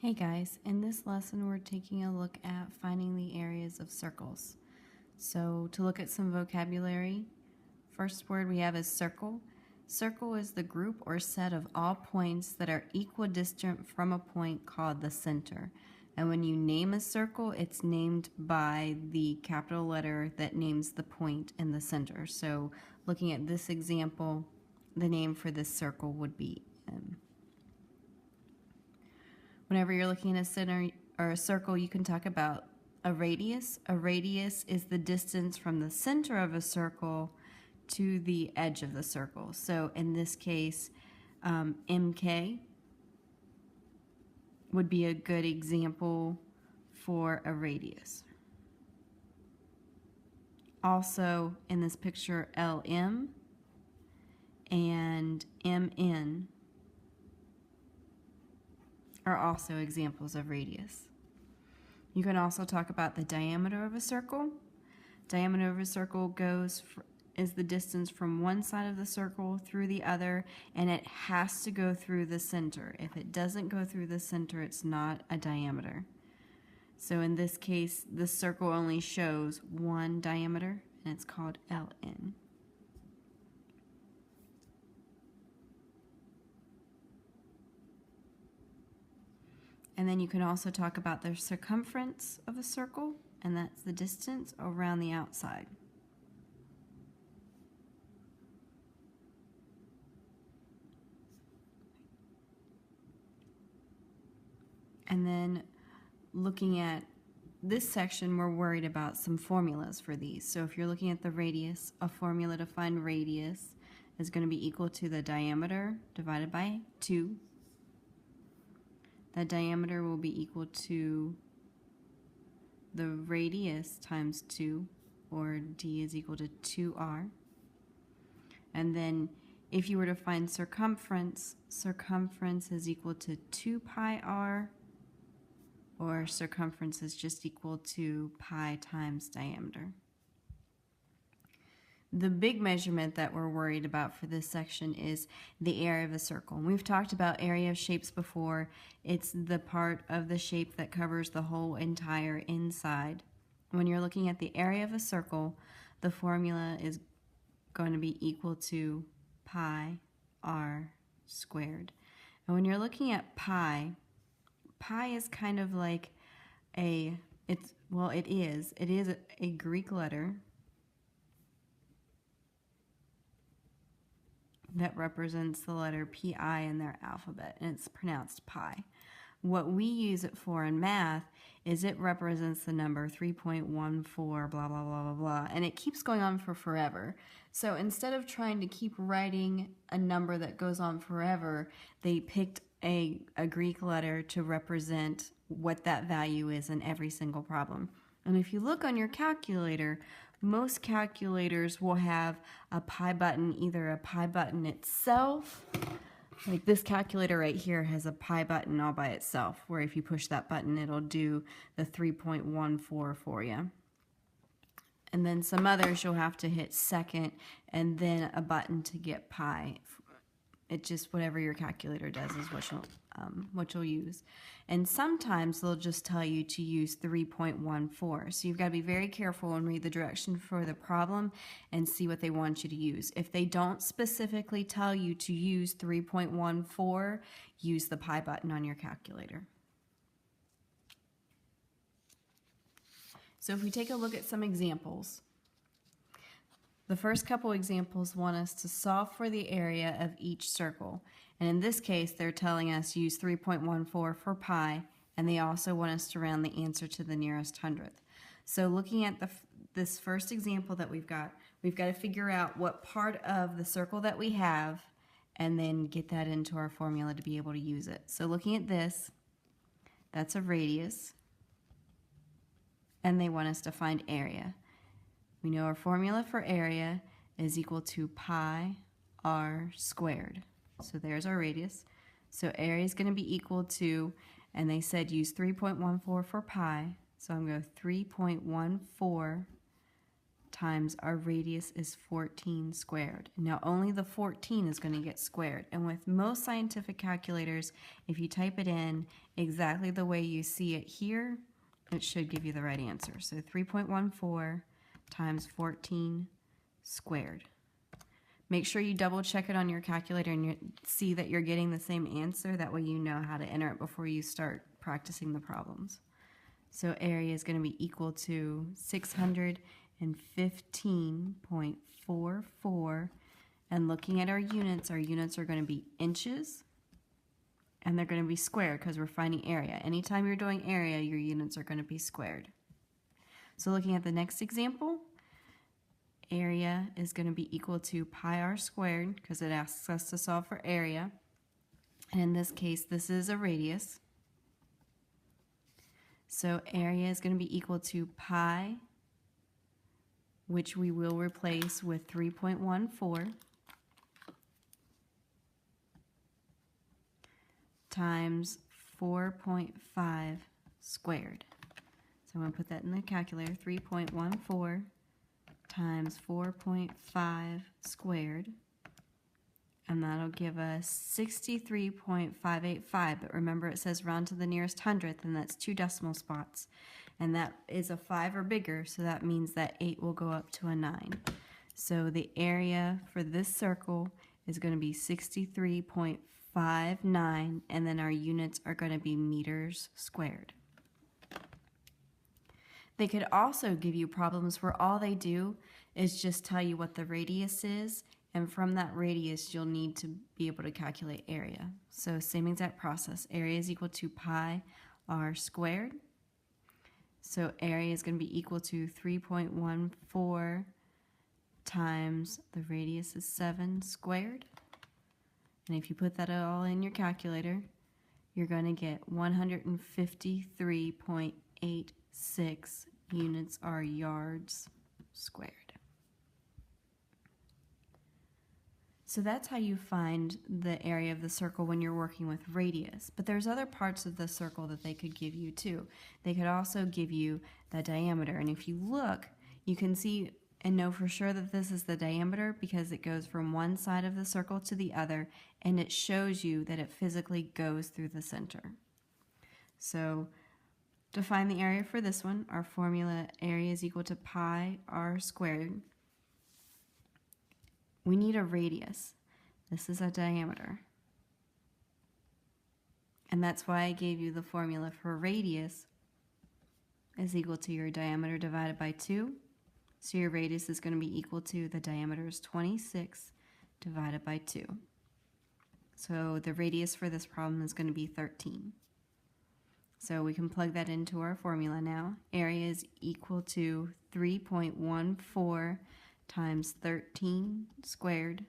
Hey guys, in this lesson we're taking a look at finding the areas of circles. So to look at some vocabulary, first word we have is circle. Circle is the group or set of all points that are equidistant from a point called the center. And when you name a circle, it's named by the capital letter that names the point in the center. So looking at this example, the name for this circle would be M. Whenever you're looking at a center or a circle, you can talk about a radius. A radius is the distance from the center of a circle to the edge of the circle. So in this case, MK would be a good example for a radius. Also in this picture, LM and MN are also examples of radius. You can also talk about the diameter of a circle. Diameter of a circle is the distance from one side of the circle through the other, and it has to go through the center. If it doesn't go through the center, it's not a diameter. So in this case, the circle only shows one diameter, and it's called LN. And then you can also talk about the circumference of a circle, and that's the distance around the outside. And then looking at this section, we're worried about some formulas for these. So if you're looking at the radius, a formula to find radius is going to be equal to the diameter divided by 2. That diameter will be equal to the radius times 2, or d is equal to 2r. And then if you were to find circumference, circumference is equal to 2 pi r, or circumference is just equal to pi times diameter. The big measurement that we're worried about for this section is the area of a circle. And we've talked about area of shapes before. It's the part of the shape that covers the whole entire inside. When you're looking at the area of a circle, the formula is going to be equal to pi r squared. And when you're looking at pi, pi is kind of like it is a Greek letter that represents the letter pi in their alphabet, and it's pronounced pi. What we use it for in math is it represents the number 3.14 blah blah blah blah blah, and it keeps going on for forever. So instead of trying to keep writing a number that goes on forever, they picked a Greek letter to represent what that value is in every single problem. And if you look on your calculator, most calculators will have a pi button, either a pi button itself, like this calculator right here has a pi button all by itself, where if you push that button, it'll do the 3.14 for you. And then some others you'll have to hit second and then a button to get pi. It just, whatever your calculator does is what you'll use. And sometimes they'll just tell you to use 3.14. So you've got to be very careful and read the direction for the problem and see what they want you to use. If they don't specifically tell you to use 3.14, use the pi button on your calculator. So if we take a look at some examples, the first couple examples want us to solve for the area of each circle. And in this case, they're telling us use 3.14 for pi, and they also want us to round the answer to the nearest hundredth. So looking at this first example that we've got to figure out what part of the circle that we have and then get that into our formula to be able to use it. So looking at this, that's a radius, and they want us to find area. We know our formula for area is equal to pi r squared. So there's our radius. So area is going to be equal to, and they said use 3.14 for pi. So I'm going to go 3.14 times our radius is 14 squared. Now only the 14 is going to get squared. And with most scientific calculators, if you type it in exactly the way you see it here, it should give you the right answer. So 3.14 times 14 squared. Make sure you double check it on your calculator and you see that you're getting the same answer. That way you know how to enter it before you start practicing the problems. So area is going to be equal to 615.44. And looking at our units are going to be inches. And they're going to be squared because we're finding area. Anytime you're doing area, your units are going to be squared. So looking at the next example, area is going to be equal to pi r squared because it asks us to solve for area. And in this case, this is a radius. So area is going to be equal to pi, which we will replace with 3.14, times 4.5 squared. So I'm going to put that in the calculator, 3.14 times 4.5 squared. And that'll give us 63.585. But remember, it says round to the nearest hundredth, and that's 2 decimal spots. And that is a 5 or bigger, so that means that 8 will go up to a 9. So the area for this circle is going to be 63.59, and then our units are going to be meters squared. They could also give you problems where all they do is just tell you what the radius is, and from that radius you'll need to be able to calculate area. So same exact process. Area is equal to pi r squared. So area is going to be equal to 3.14 times the radius is 7 squared. And if you put that all in your calculator, you're going to get 153.86 units are yards squared. So that's how you find the area of the circle when you're working with radius. But there's other parts of the circle that they could give you too. They could also give you the diameter. And if you look, you can see and know for sure that this is the diameter because it goes from one side of the circle to the other, and it shows you that it physically goes through the center. So to find the area for this one, our formula area is equal to pi r squared. We need a radius. This is a diameter. And that's why I gave you the formula for radius is equal to your diameter divided by 2. So your radius is going to be equal to the diameter is 26 divided by 2. So the radius for this problem is going to be 13. So we can plug that into our formula now. Area is equal to 3.14 times 13 squared.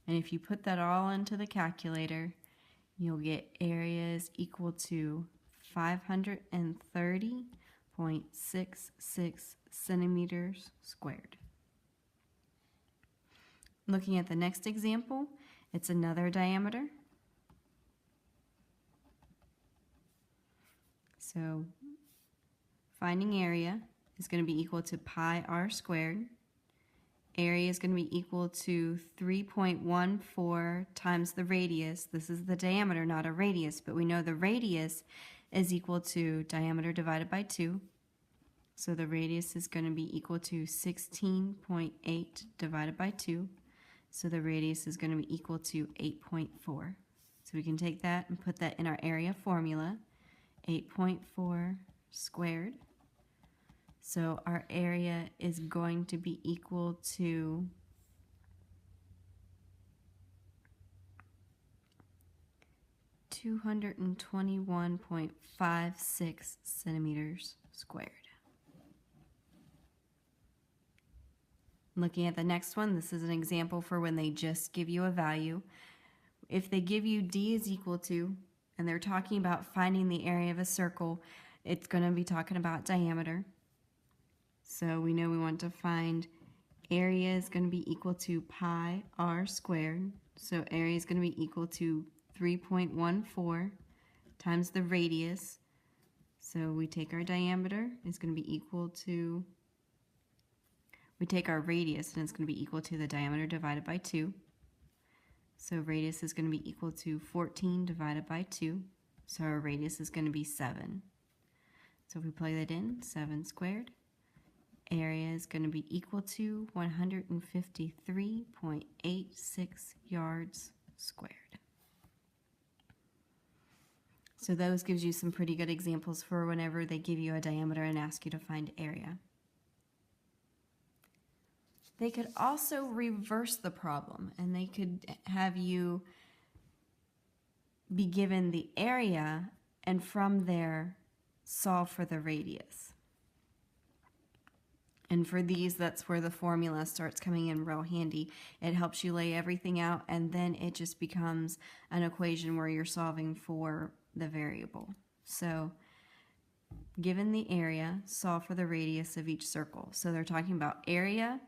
And if you put that all into the calculator, you'll get area is equal to 530.66 centimeters squared. Looking at the next example, it's another diameter. So finding area is going to be equal to pi r squared. Area is going to be equal to 3.14 times the radius. This is the diameter, not a radius, but we know the radius is equal to diameter divided by 2. So the radius is going to be equal to 16.8 divided by 2. So the radius is going to be equal to 8.4. So we can take that and put that in our area formula, 8.4 squared. So our area is going to be equal to 221.56 centimeters squared. Looking at the next one, this is an example for when they just give you a value. If they give you d is equal to, and they're talking about finding the area of a circle, it's going to be talking about diameter. So we know we want to find area is going to be equal to pi r squared. So area is going to be equal to 3.14 times the radius. So we take our diameter, it's going to be equal to we take our radius, and it's going to be equal to the diameter divided by 2. So radius is going to be equal to 14 divided by 2. So our radius is going to be 7. So if we plug that in, 7 squared, area is going to be equal to 153.86 yards squared. So those gives you some pretty good examples for whenever they give you a diameter and ask you to find area. They could also reverse the problem, and they could have you be given the area and from there solve for the radius. And for these, that's where the formula starts coming in real handy. It helps you lay everything out, and then it just becomes an equation where you're solving for the variable. So given the area, solve for the radius of each circle. So they're talking about area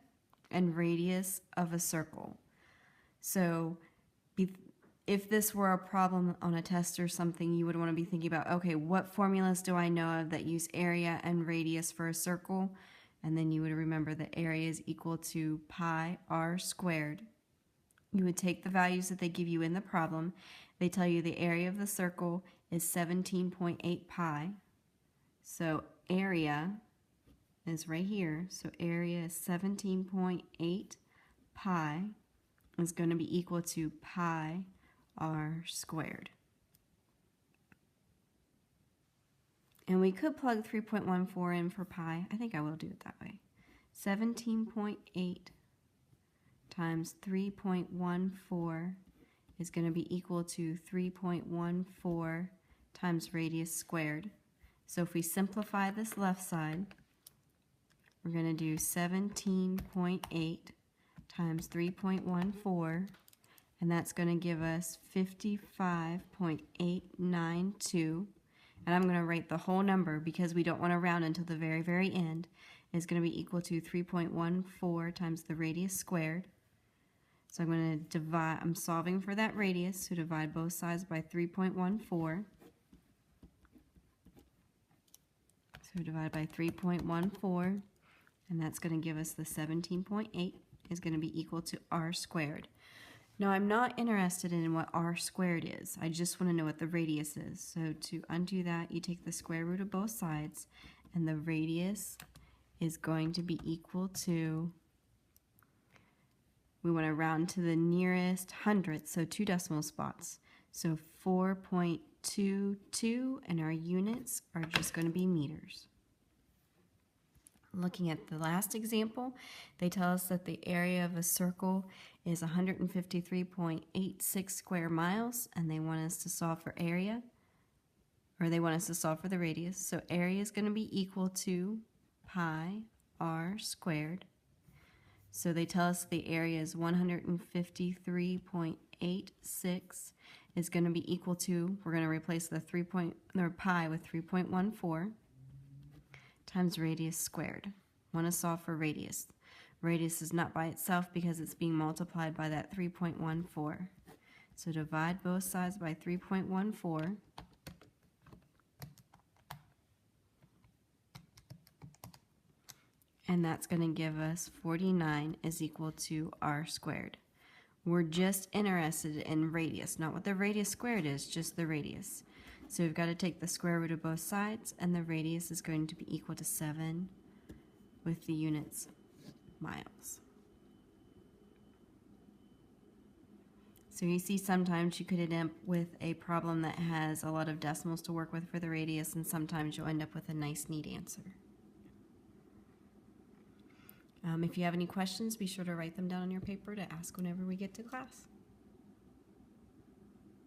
and radius of a circle. So if this were a problem on a test or something, you would want to be thinking about, okay, what formulas do I know of that use area and radius for a circle? And then you would remember that area is equal to pi r squared. You would take the values that they give you in the problem. They tell you the area of the circle is 17.8 pi. So area is right here. So area is 17.8 pi is going to be equal to pi r squared. And we could plug 3.14 in for pi. I think I will do it that way. 17.8 times 3.14 is going to be equal to 3.14 times radius squared. So if we simplify this left side, we're going to do 17.8 times 3.14, and that's going to give us 55.892. And I'm going to write the whole number because we don't want to round until the very, very end. Is going to be equal to 3.14 times the radius squared. So I'm going to divide, I'm solving for that radius, so divide both sides by 3.14. So divide by 3.14, and that's going to give us the 17.8 is going to be equal to r squared. Now, I'm not interested in what r squared is. I just want to know what the radius is. So to undo that, you take the square root of both sides, and the radius is going to be equal to, we want to round to the nearest hundredth, so 2 decimal spots. So 4.22, and our units are just going to be meters. Looking at the last example, they tell us that the area of a circle is 153.86 square miles, and they want us to solve for area, or they want us to solve for the radius. So area is going to be equal to pi r squared. So they tell us the area is 153.86 is going to be equal to, we're going to replace the pi with 3.14 times radius squared. Want to solve for radius. Radius is not by itself because it's being multiplied by that 3.14. So divide both sides by 3.14. And that's going to give us 49 is equal to r squared. We're just interested in radius, not what the radius squared is, just the radius. So we've got to take the square root of both sides, and the radius is going to be equal to 7 with the units miles. So you see sometimes you could end up with a problem that has a lot of decimals to work with for the radius, and sometimes you'll end up with a nice, neat answer. If you have any questions, be sure to write them down on your paper to ask whenever we get to class.